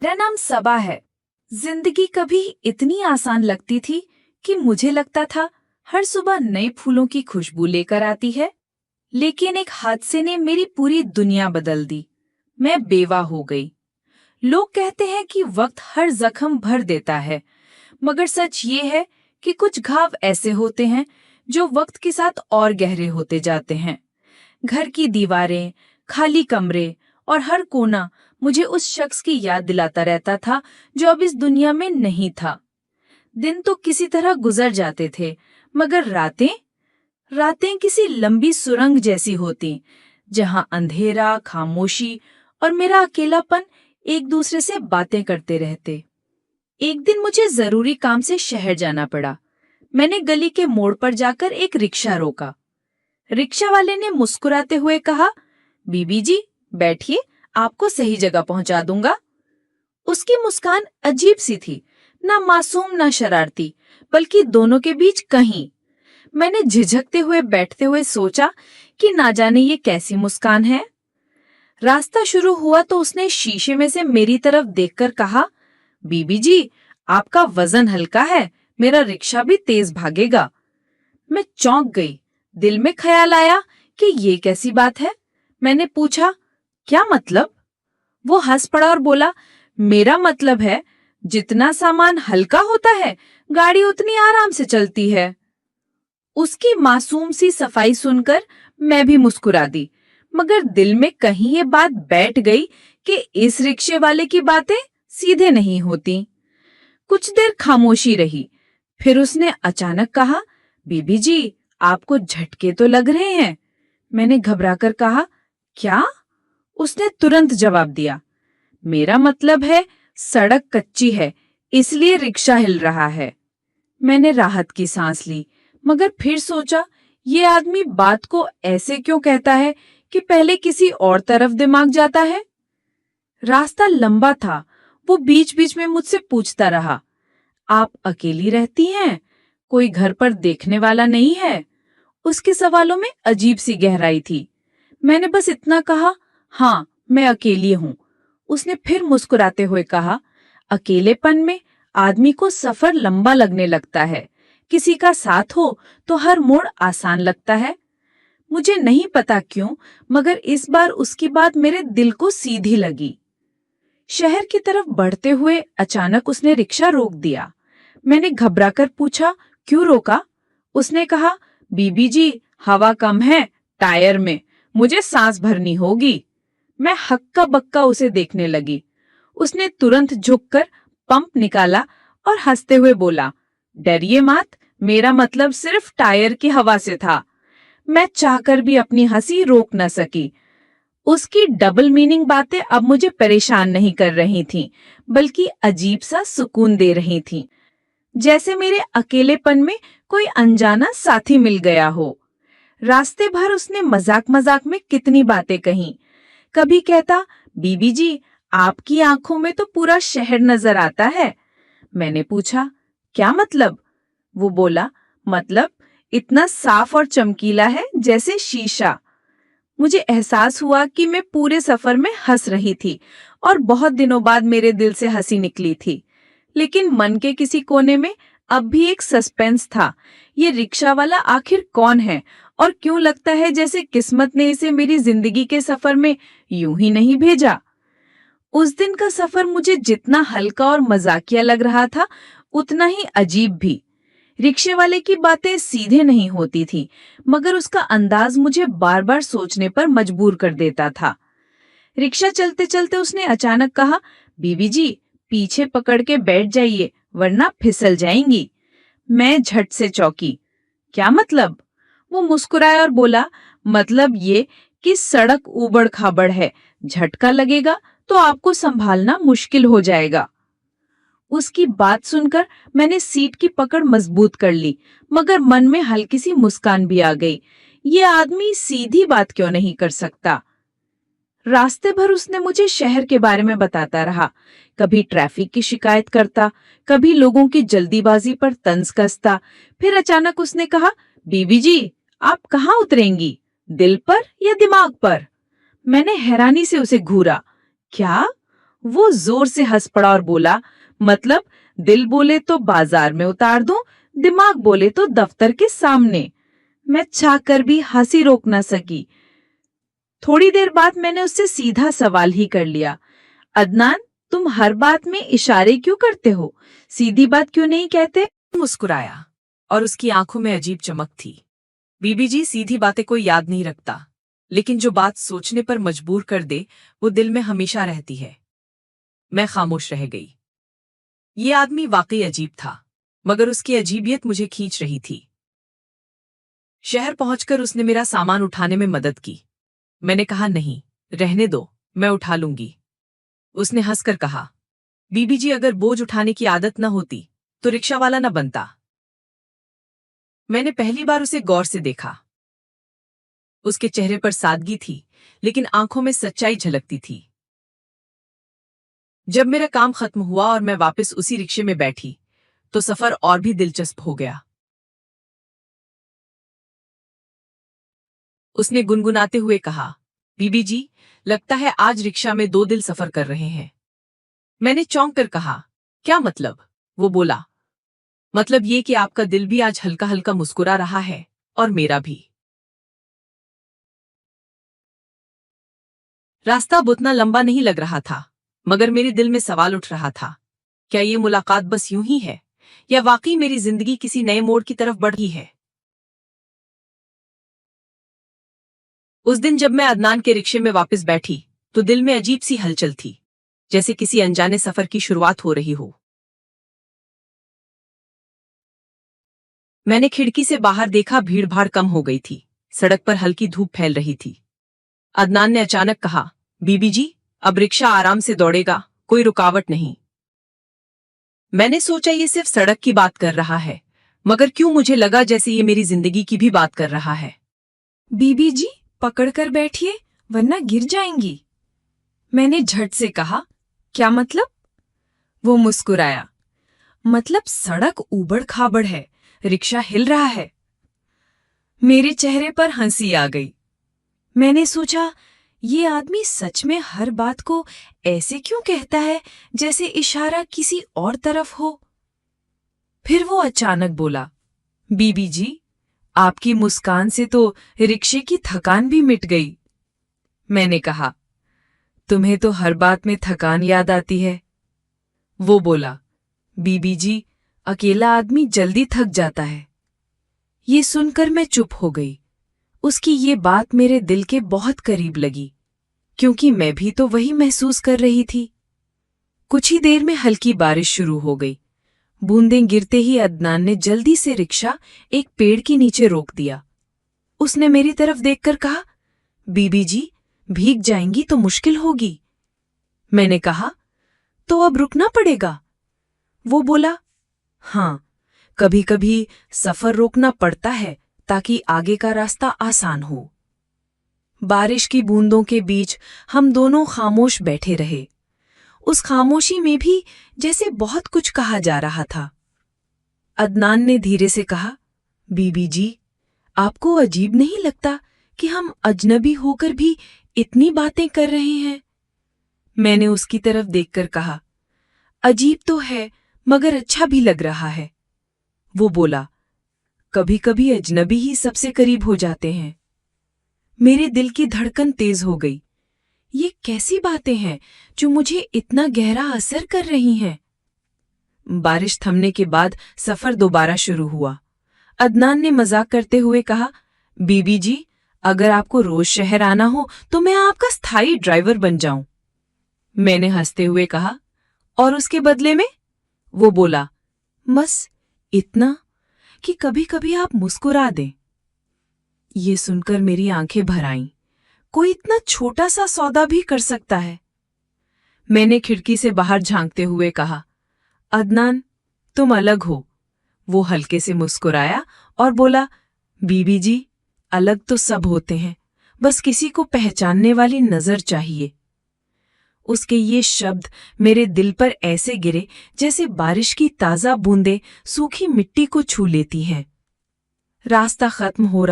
मेरा नाम सबा है। जिंदगी कभी इतनी आसान लगती थी कि मुझे लगता था हर सुबह नए फूलों की खुशबू लेकर आती है। लेकिन एक हादसे ने मेरी पूरी दुनिया बदल दी। मैं बेवा हो गई। लोग कहते हैं कि वक्त हर जख्म भर देता है, मगर सच ये है कि कुछ घाव ऐसे होते हैं जो वक्त के साथ और गहरे होते जाते हैं। घर की दीवारें, खाली कमरे और हर कोना मुझे उस शख्स की याद दिलाता रहता था जो अब इस दुनिया में नहीं था। दिन तो किसी तरह गुजर जाते थे, मगर रातें रातें किसी लंबी सुरंग जैसी होती, जहां अंधेरा, खामोशी और मेरा अकेलापन एक दूसरे से बातें करते रहते। एक दिन मुझे जरूरी काम से शहर जाना पड़ा। मैंने गली के मोड़ पर जाकर एक रिक्शा रोका। रिक्शा वाले ने मुस्कुराते हुए कहा, बीबी जी बैठिए, आपको सही जगह पहुंचा दूंगा। उसकी मुस्कान अजीब सी थी, ना मासूम ना शरारती, बल्कि दोनों के बीच कहीं। मैंने झिझकते हुए बैठते हुए सोचा कि ना जाने ये कैसी मुस्कान है। रास्ता शुरू हुआ तो उसने शीशे में से मेरी तरफ देखकर कहा, बीबी जी आपका वजन हल्का है, मेरा रिक्शा भी तेज भागेगा। मैं चौंक गई। दिल में ख्याल आया कि ये कैसी बात है। मैंने पूछा, क्या मतलब? वो हंस पड़ा और बोला, मेरा मतलब है जितना सामान हल्का होता है, गाड़ी उतनी आराम से चलती है। उसकी मासूम सी सफाई सुनकर मैं भी मुस्कुरा दी, मगर दिल में कहीं ये बात बैठ गई कि इस रिक्शे वाले की बातें सीधे नहीं होती। कुछ देर खामोशी रही, फिर उसने अचानक कहा, बीबी जी आपको झटके तो लग रहे हैं। मैंने घबराकर कहा, क्या? उसने तुरंत जवाब दिया, मेरा मतलब है सड़क कच्ची है, इसलिए रिक्शा हिल रहा है। मैंने राहत की सांस ली, मगर फिर सोचा, ये आदमी बात को ऐसे क्यों कहता है कि पहले किसी और तरफ दिमाग जाता है। रास्ता लंबा था। वो बीच बीच में मुझसे पूछता रहा, आप अकेली रहती हैं? कोई घर पर देखने वाला नहीं है? उसके सवालों में अजीब सी गहराई थी। मैंने बस इतना कहा, हाँ मैं अकेली हूँ। उसने फिर मुस्कुराते हुए कहा, अकेलेपन में आदमी को सफर लंबा लगने लगता है, किसी का साथ हो तो हर मोड़ आसान लगता है। मुझे नहीं पता क्यों, मगर इस बार उसकी बात मेरे दिल को सीधी लगी। शहर की तरफ बढ़ते हुए अचानक उसने रिक्शा रोक दिया। मैंने घबराकर पूछा, क्यों रोका? उसने कहा, बीबी जी हवा कम है टायर में, मुझे सांस भरनी होगी। मैं हक्का बक्का उसे देखने लगी। उसने तुरंत झुककर पंप निकाला और हंसते हुए बोला, डरिए मत, मेरा मतलब सिर्फ टायर की हवा से था। मैं चाहकर भी अपनी हंसी रोक न सकी। उसकी डबल मीनिंग बातें अब मुझे परेशान नहीं कर रही थीं, बल्कि अजीब सा सुकून दे रही थीं, जैसे मेरे अकेलेपन में कोई अनजाना साथी मिल गया हो। रास्ते भर उसने मजाक मजाक में कितनी बातें कहीं। कभी कहता, बीबी जी आपकी आंखों में तो पूरा शहर नजर आता है। मैंने पूछा, क्या मतलब? वो बोला, मतलब इतना साफ और चमकीला है जैसे शीशा। मुझे एहसास हुआ कि मैं पूरे सफर में हंस रही थी और बहुत दिनों बाद मेरे दिल से हंसी निकली थी। लेकिन मन के किसी कोने में अब भी एक सस्पेंस था। ये रिक्शा वाला आखिर कौन है और क्यों लगता है जैसे किस्मत ने इसे मेरी जिंदगी के सफर में यूं ही नहीं भेजा। उस दिन का सफर मुझे जितना हल्का और मजाकिया लग रहा था, उतना ही अजीब भी। रिक्शे वाले की बातें सीधे नहीं होती थी, मगर उसका अंदाज मुझे बार बार सोचने पर मजबूर कर देता था। रिक्शा चलते चलते उसने अचानक कहा, बीबी जी पीछे पकड़ के बैठ जाइए वरना फिसल जाएंगी। मैं झट से चौंकी। क्या मतलब? वो मुस्कुराया और बोला, मतलब ये कि सड़क ऊबड़ खाबड़ है, झटका लगेगा तो आपको संभालना मुश्किल हो जाएगा। उसकी बात सुनकर मैंने सीट की पकड़ मजबूत कर ली, मगर मन में हल्की सी मुस्कान भी आ गई। ये आदमी सीधी बात क्यों नहीं कर सकता? रास्ते भर उसने मुझे शहर के बारे में बताता रहा। कभी ट्रैफिक की शिकायत करता, कभी लोगों की जल्दीबाजी पर तंज कसता। फिर अचानक उसने कहा, बीबी जी आप कहाँ उतरेंगी, दिल पर या दिमाग पर? मैंने हैरानी से उसे घूरा। क्या? वो जोर से हंस पड़ा और बोला, मतलब दिल बोले तो बाजार में उतार दूं, दिमाग बोले तो दफ्तर के सामने। मैं चाहकर भी हंसी रोक न सकी। थोड़ी देर बाद मैंने उससे सीधा सवाल ही कर लिया, अदनान, तुम हर बात में इशारे क्यों करते हो? सीधी बात क्यों नहीं कहते? मुस्कुराया और उसकी आंखों में अजीब चमक थी। बीबी जी, सीधी बातें कोई याद नहीं रखता, लेकिन जो बात सोचने पर मजबूर कर दे वो दिल में हमेशा रहती है। मैं खामोश रह गई। ये आदमी वाकई अजीब था, मगर उसकी अजीबियत मुझे खींच रही थी। शहर पहुंचकर उसने मेरा सामान उठाने में मदद की। मैंने कहा, नहीं, रहने दो, मैं उठा लूंगी। उसने हंसकर कहा, बीबी जी, अगर बोझ उठाने की आदत न होती तो रिक्शा वाला न बनता। मैंने पहली बार उसे गौर से देखा। उसके चेहरे पर सादगी थी, लेकिन आंखों में सच्चाई झलकती थी। जब मेरा काम खत्म हुआ और मैं वापस उसी रिक्शे में बैठी, तो सफर और भी दिलचस्प हो गया। उसने गुनगुनाते हुए कहा, बीबी जी, लगता है आज रिक्शा में 2 दिल सफर कर रहे हैं। मैंने चौंक कर कहा, क्या मतलब? वो बोला, मतलब ये कि आपका दिल भी आज हल्का हल्का मुस्कुरा रहा है और मेरा भी। रास्ता उतना लंबा नहीं लग रहा था, मगर मेरे दिल में सवाल उठ रहा था, क्या ये मुलाकात बस यूं ही है, या वाकई मेरी जिंदगी किसी नए मोड़ की तरफ बढ़ रही है? उस दिन जब मैं अदनान के रिक्शे में वापस बैठी, तो दिल में अजीब सी हलचल थी, जैसे किसी अनजाने सफर की शुरुआत हो रही हो। मैंने खिड़की से बाहर देखा, भीड़ भाड़ कम हो गई थी, सड़क पर हल्की धूप फैल रही थी। अदनान ने अचानक कहा, बीबी जी, अब रिक्शा आराम से दौड़ेगा, कोई रुकावट नहीं। मैंने सोचा ये सिर्फ सड़क की बात कर रहा है, मगर क्यों मुझे लगा जैसे ये मेरी जिंदगी की भी बात कर रहा है। बीबी जी, पकड़कर बैठिए, वरना गिर जाएंगी। मैंने झट से कहा, क्या मतलब? वो मुस्कुराया, मतलब सड़क ऊबड़ खाबड़ है, रिक्शा हिल रहा है। मेरे चेहरे पर हंसी आ गई। मैंने सोचा, ये आदमी सच में हर बात को ऐसे क्यों कहता है जैसे इशारा किसी और तरफ हो। फिर वो अचानक बोला, बीबी जी, आपकी मुस्कान से तो रिक्शे की थकान भी मिट गई। मैंने कहा, तुम्हें तो हर बात में थकान याद आती है। वो बोला, बीबी जी, अकेला आदमी जल्दी थक जाता है। ये सुनकर मैं चुप हो गई। उसकी ये बात मेरे दिल के बहुत करीब लगी, क्योंकि मैं भी तो वही महसूस कर रही थी। कुछ ही देर में हल्की बारिश शुरू हो गई। बूंदें गिरते ही अदनान ने जल्दी से रिक्शा एक पेड़ के नीचे रोक दिया। उसने मेरी तरफ देखकर कहा, बीबी जी, भीग जाएंगी तो मुश्किल होगी। मैंने कहा, तो अब रुकना पड़ेगा। वो बोला, हाँ, कभी कभी सफर रोकना पड़ता है ताकि आगे का रास्ता आसान हो। बारिश की बूंदों के बीच हम दोनों खामोश बैठे रहे। उस खामोशी में भी जैसे बहुत कुछ कहा जा रहा था। अदनान ने धीरे से कहा, बीबी जी, आपको अजीब नहीं लगता कि हम अजनबी होकर भी इतनी बातें कर रहे हैं? मैंने उसकी तरफ देखकर कहा, अजीब तो है, मगर अच्छा भी लग रहा है। वो बोला, कभी कभी अजनबी ही सबसे करीब हो जाते हैं। मेरे दिल की धड़कन तेज हो गई। ये कैसी बातें हैं जो मुझे इतना गहरा असर कर रही हैं? बारिश थमने के बाद सफर दोबारा शुरू हुआ। अदनान ने मजाक करते हुए कहा, बीबी जी, अगर आपको रोज शहर आना हो तो मैं आपका स्थायी ड्राइवर बन जाऊं। मैंने हंसते हुए कहा, और उसके बदले में? वो बोला, बस इतना कि कभी कभी आप मुस्कुरा दें। ये सुनकर मेरी आंखें भर आईं। कोई इतना छोटा सा सौदा भी कर सकता है। मैंने खिड़की से बाहर झांकते हुए कहा, अदनान, तुम अलग हो। वो हल्के से मुस्कुराया और बोला, बीबी जी, अलग तो सब होते हैं, बस किसी को पहचानने वाली नजर चाहिए। उसके ये शब्द मेरे दिल पर ऐसे गिरे जैसे बारिश की ताजा बूंदें सूखी मिट्टी को छू लेती हैं। रास्ता खत्म हो रहा